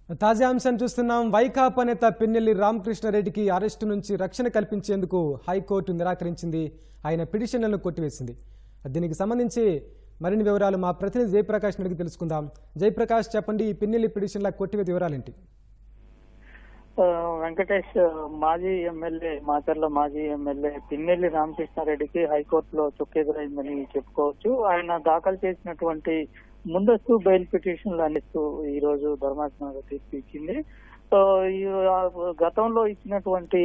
తాజా అంశం చూస్తున్నాం. వైకాపా నేత పిన్నెల్లి రామకృష్ణారెడ్డికి అరెస్టు నుంచి రక్షణ కల్పించేందుకు హైకోర్టు నిరాకరించింది. ఆయన పిటిషన్లను కొట్టివేసింది. దీనికి సంబంధించి మరిన్ని వివరాలు మా ప్రతినిధి జయప్రకాష్ అడిగి తెలుసుకుందాం. జయప్రకాష్, చెప్పండి, ఈ పిన్నెల్లి పిటిషన్ల కొట్టివేత వివరాలేంటి? వెంకటేష్, మాజీ ఎమ్మెల్యే మాచర్ల మాజీ ఎమ్మెల్యే పిన్నెల్లి రామకృష్ణారెడ్డికి హైకోర్టులో చుక్కెదురైందని చెప్పుకోవచ్చు. ఆయన దాఖలు చేసినటువంటి ముందస్తు బెయిల్ పిటిషన్లు అందిస్తూ ఈ రోజు ధర్మాసనం తీర్పు ఇచ్చింది. గతంలో ఇచ్చినటువంటి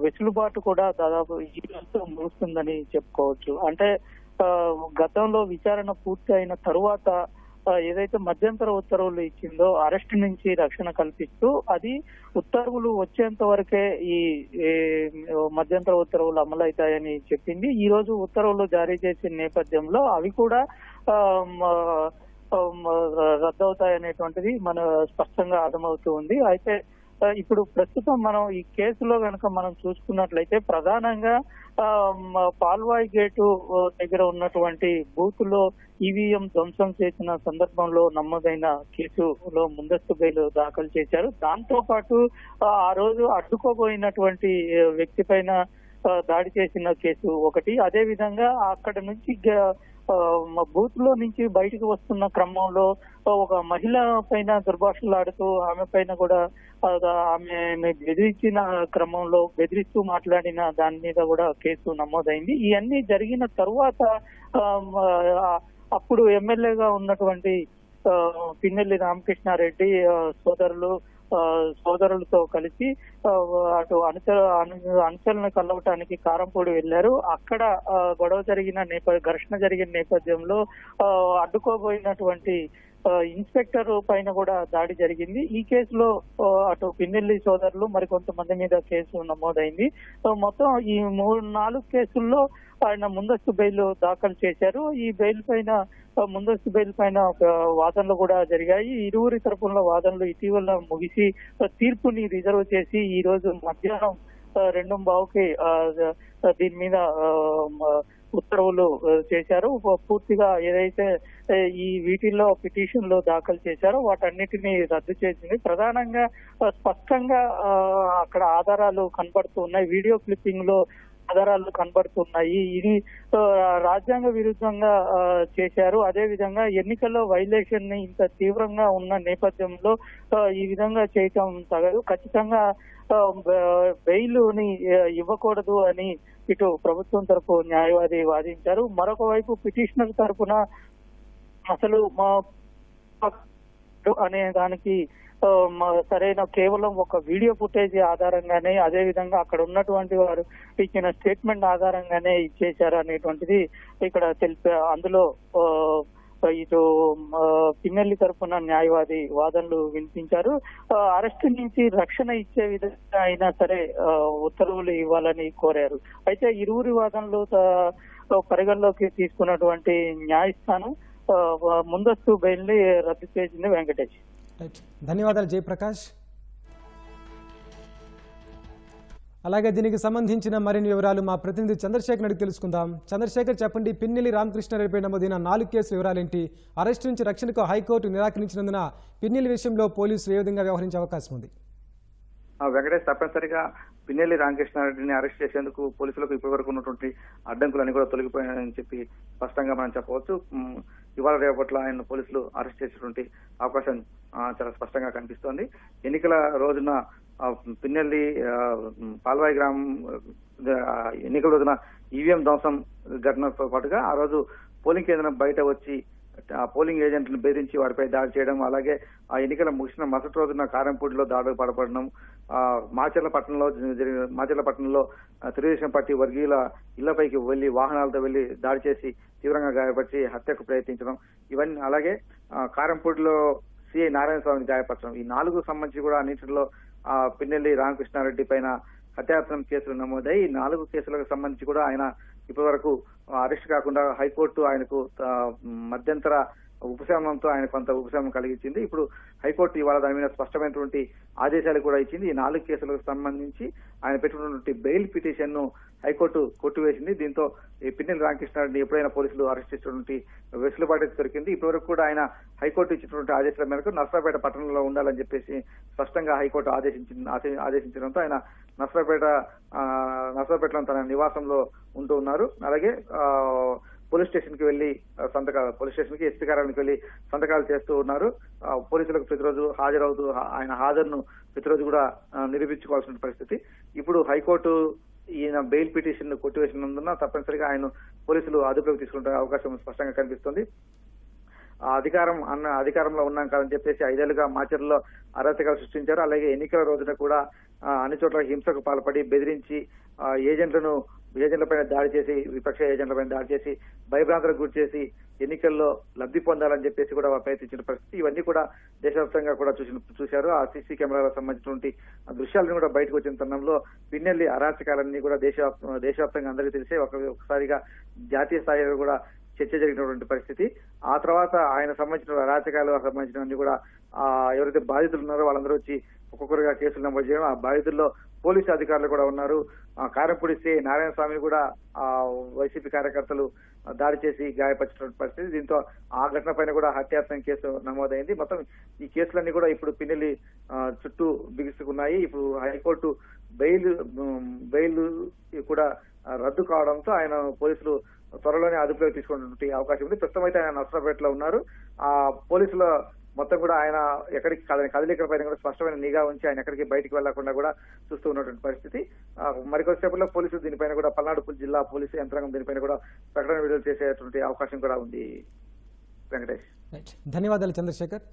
వెసులుబాటు కూడా దాదాపు ఈ రోజుతో ముగుస్తుందని చెప్పుకోవచ్చు. అంటే గతంలో విచారణ పూర్తి అయిన తరువాత ఏదైతే మధ్యంతర ఉత్తర్వులు ఇచ్చిందో అరెస్ట్ నుంచి రక్షణ కల్పిస్తూ అది ఉత్తర్వులు వచ్చేంత వరకే ఈ మధ్యంతర ఉత్తర్వులు అమలవుతాయని చెప్పింది. ఈ రోజు ఉత్తర్వులు జారీ చేసిన నేపథ్యంలో అవి కూడా రద్దవుతాయనేటువంటిది మన స్పష్టంగా అర్థమవుతూ ఉంది. అయితే ఇప్పుడు ప్రస్తుతం మనం ఈ కేసులో కనుక మనం చూసుకున్నట్లయితే ప్రధానంగా పాల్వాయి గేటు దగ్గర ఉన్నటువంటి బూత్ లో ఈవీఎం ధ్వంసం చేసిన సందర్భంలో నమోదైన కేసులో ముందస్తు బెయిల్ దాఖలు చేశారు. దాంతో పాటు ఆ రోజు అడ్డుకోబోయినటువంటి వ్యక్తి పైన దాడి చేసిన కేసు ఒకటి. అదే విధంగా అక్కడ నుంచి బూత్ లో నుంచి బయటకు వస్తున్న క్రమంలో ఒక మహిళ పైన దుర్భాషలాడుతూ ఆమె పైన కూడా ఆమె బెదిరించిన క్రమంలో బెదిరిస్తూ మాట్లాడిన దాని మీద కూడా కేసు నమోదైంది. ఇవన్నీ జరిగిన తరువాత అప్పుడు ఎమ్మెల్యేగా ఉన్నటువంటి పిన్నెల్లి రామకృష్ణారెడ్డి సోదరులతో కలిసి అటు అనుచరులను కలవటానికి కారంపూడి వెళ్లారు. అక్కడ గొడవ జరిగిన ఘర్షణ జరిగిన నేపథ్యంలో అడ్డుకోబోయినటువంటి ఇన్స్పెక్టర్ పైన కూడా దాడి జరిగింది. ఈ కేసులో అటు పిన్నెల్లి సోదరులు మరికొంతమంది మీద కేసు నమోదైంది. మొత్తం ఈ 4 కేసుల్లో ఆయన ముందస్తు బెయిల్ దాఖలు చేశారు. ఈ ముందస్తు బెయిల్ పైన వాదనలు కూడా జరిగాయి. ఇరువురి తరపున వాదనలు ఇటీవల ముగిసి తీర్పుని రిజర్వ్ చేసి ఈ రోజు మధ్యాహ్నం 2:15కి దీని మీద ఉత్తర్వులు చేశారు. పూర్తిగా ఏదైతే వీటిల్లో పిటిషన్లు దాఖలు చేశారో వాటన్నిటిని రద్దు చేసింది. ప్రధానంగా స్పష్టంగా అక్కడ ఆధారాలు కనబడుతూ ఉన్నాయి. వీడియో క్లిప్పింగ్ లో ఆధారాలు కనబడుతున్నాయి. ఇది రాజ్యాంగ విరుద్ధంగా చేశారు. అదే విధంగా ఎన్నికల్లో వైలేషన్ ని ఇంత తీవ్రంగా ఉన్న నేపథ్యంలో ఈ విధంగా చేయటం తగదు. ఖచ్చితంగా బెయిల్ ని ఇవ్వకూడదు అని ఇటు ప్రభుత్వం తరపు న్యాయవాది వాదించారు. మరొక వైపు పిటిషనర్ తరపున అసలు అనే దానికి సరైన కేవలం ఒక వీడియో ఫుటేజ్ ఆధారంగానే, అదే విధంగా అక్కడ ఉన్నటువంటి వారు ఇచ్చిన స్టేట్మెంట్ ఆధారంగానే ఇచ్చేశారు అనేటువంటిది ఇక్కడ అందులో ఇటు పిన్నెల్లి తరపున న్యాయవాది వాదనలు వినిపించారు. అరెస్ట్ నుంచి రక్షణ ఇచ్చే విధంగా అయినా సరే ఉత్తర్వులు ఇవ్వాలని కోరారు. అయితే ఇరువురి వాదనలు పరిగణలోకి తీసుకున్నటువంటి న్యాయస్థానం ముందస్తు బెయిల్ ని రద్దు చేసింది. వెంకటేష్, ధన్యవాదాలు జయప్రకాష్. అలాగే దీనికి సంబంధించిన మరిన్ని వివరాలు మా ప్రతినిధి చంద్రశేఖర్ అడిగి తెలుసుకుందాం. చంద్రశేఖర్, చెప్పండి, పిన్నెల్లి రామకృష్ణారెడ్డిపై నమోదైన 4 కేసుల వివరాలేంటి? అరెస్టు నుంచి రక్షణకు హైకోర్టు నిరాకరించినందున పిన్నెల్లి విషయంలో పోలీసులు ఏ విధంగా వ్యవహరించే అవకాశం ఉంది? వెంకటేష్, తప్పనిసరిగా పిన్నెల్లి రామకృష్ణారెడ్డిని అరెస్ట్ చేసేందుకు పోలీసులకు ఇప్పటి వరకు ఉన్నటువంటి అడ్డంకులన్నీ కూడా తొలగిపోయాయని చెప్పి స్పష్టంగా మనం చెప్పవచ్చు. ఇవాళ రేపట్ల ఆయన పోలీసులు అరెస్ట్ చేసేటువంటి అవకాశం చాలా స్పష్టంగా కనిపిస్తోంది. ఎన్నికల రోజున పిన్నెల్లి పాల్వాయి గ్రామం ఎన్నికల రోజున ఈవీఎం ధ్వంసం ఘటనతో పాటుగా ఆ రోజు పోలింగ్ కేంద్రం బయట వచ్చి పోలింగ్ ఏజెంట్లను బెదిరించి వారిపై దాడి చేయడం, అలాగే ఆ ఎన్నికల ముగిసిన మరుసటి రోజున కారంపూడిలో దాడులు పడపడడం, మాచర్ల పట్టణంలో తెలుగుదేశం పార్టీ వర్గీయుల ఇళ్లపైకి వెళ్లి వాహనాలతో వెళ్లి దాడి చేసి తీవ్రంగా గాయపరిచి హత్యకు ప్రయత్నించడం, ఇవన్నీ, అలాగే కారంపూడిలో సిఐ నారాయణ స్వామిని గాయపరచడం, ఈ 4 సంబంధించి కూడా అన్నింటిలో పిన్నెల్లి రామకృష్ణారెడ్డి పైన హత్యాయత్నం కేసులు నమోదై ఈ 4 కేసులకు సంబంధించి కూడా ఆయన ఇప్పటి వరకు అరెస్ట్ కాకుండా హైకోర్టు ఆయనకు మధ్యంతర ఉపశమనంతో ఆయన కొంత ఉపశమనం కలిగించింది. ఇప్పుడు హైకోర్టు ఇవాళ దాని మీద స్పష్టమైనటువంటి ఆదేశాలు కూడా ఇచ్చింది. ఈ 4 కేసులకు సంబంధించి ఆయన పెట్టుకున్నటువంటి బెయిల్ పిటిషన్ ను హైకోర్టు కొట్టివేసింది. దీంతో ఈ పిన్నెల్లి రామకృష్ణారెడ్డిని ఎప్పుడైనా పోలీసులు అరెస్ట్ చేసినటువంటి వెసులుబాటు దొరికింది. ఇప్పటివరకు కూడా ఆయన హైకోర్టు ఇచ్చినటువంటి ఆదేశాల మేరకు నర్సరావుపేట పట్టణంలో ఉండాలని చెప్పేసి స్పష్టంగా హైకోర్టు ఆదేశించడంతో ఆయన నర్సరావుపేటలో తన నివాసంలో ఉంటూ ఉన్నారు. అలాగే పోలీస్ స్టేషన్ కి వెళ్లి పోలీస్ స్టేషన్ కి ఎస్పీ కార్యాలయానికి వెళ్లి సంతకాలు చేస్తూ ఉన్నారు. పోలీసులకు ప్రతిరోజు హాజరవుతూ ఆయన హాజరును ప్రతిరోజు కూడా నిరూపించుకోవాల్సిన పరిస్థితి. ఇప్పుడు హైకోర్టు ఈయన బెయిల్ పిటిషన్ కొట్టివేసినందున తప్పనిసరిగా ఆయన పోలీసులు అదుపులోకి తీసుకుంటే అవకాశం స్పష్టంగా కనిపిస్తోంది. అధికారంలో ఉన్నాం కాదని చెప్పేసి 5 ఏళ్లుగా మాచర్లలో అరాచకాలు సృష్టించారు. అలాగే ఎన్నికల రోజున కూడా అన్ని చోట్ల హింసకు పాల్పడి బెదిరించి ఏజెంట్లపైన దాడి చేసి విపక్ష ఏజెంట్లపైన దాడి చేసి భయభ్రాంతులకు గురి చేసి ఎన్నికల్లో లబ్ధి పొందాలని చెప్పేసి కూడా ప్రయత్నించిన పరిస్థితి. ఇవన్నీ కూడా దేశవ్యాప్తంగా కూడా చూశారు. ఆ సీసీ కెమెరాలకు సంబంధించినటువంటి దృశ్యాలను కూడా బయటకు వచ్చిన తరుణంలో పిన్నెల్లి అరాచకాలన్నీ కూడా దేశవ్యాప్తంగా అందరికీ తెలిసే ఒకసారిగా జాతీయ స్థాయిలో కూడా చర్చ జరిగినటువంటి పరిస్థితి. ఆ తర్వాత ఆయన సంబంధించిన అరాచకాలు సంబంధించినవన్నీ కూడా ఎవరైతే బాధితులు ఉన్నారో వాళ్ళందరూ వచ్చి ఒక్కొక్కరుగా కేసులు నమోదు చేయడం. ఆ బాధితుల్లో పోలీసు అధికారులు కూడా ఉన్నారు. కారంపూడి సి నారాయణ స్వామి కూడా వైసీపీ కార్యకర్తలు దాడి చేసి గాయపరిచినటువంటి పరిస్థితి. దీంతో ఆ ఘటన పైన కూడా హత్యాయత్నం కేసు నమోదైంది. మొత్తం ఈ కేసులన్నీ కూడా ఇప్పుడు పిన్నెల్లి చుట్టూ బిగుసుకున్నాయి. ఇప్పుడు హైకోర్టు బెయిల్ కూడా రద్దు కావడంతో ఆయన పోలీసులు త్వరలోనే అదుపులోకి తీసుకున్నటువంటి అవకాశం ఉంది. ప్రస్తుతం అయితే ఆయన నర్సరావుపేటలో ఉన్నారు. ఆ పోలీసుల మొత్తం కూడా ఆయన ఎక్కడికి కదలికల పైన కూడా స్పష్టమైన నిఘా ఉంచి ఆయన ఎక్కడికి బయటికి వెళ్లకుండా కూడా చూస్తూ ఉన్నటువంటి పరిస్థితి. మరికొద్దిసేపట్లో పోలీసులు దీనిపైన కూడా పల్నాడు జిల్లా పోలీసు యంత్రాంగం దీనిపైన కూడా ప్రకటన విడుదల చేసేటువంటి అవకాశం కూడా ఉంది. వెంకటేష్, ధన్యవాదాలు చంద్రశేఖర్.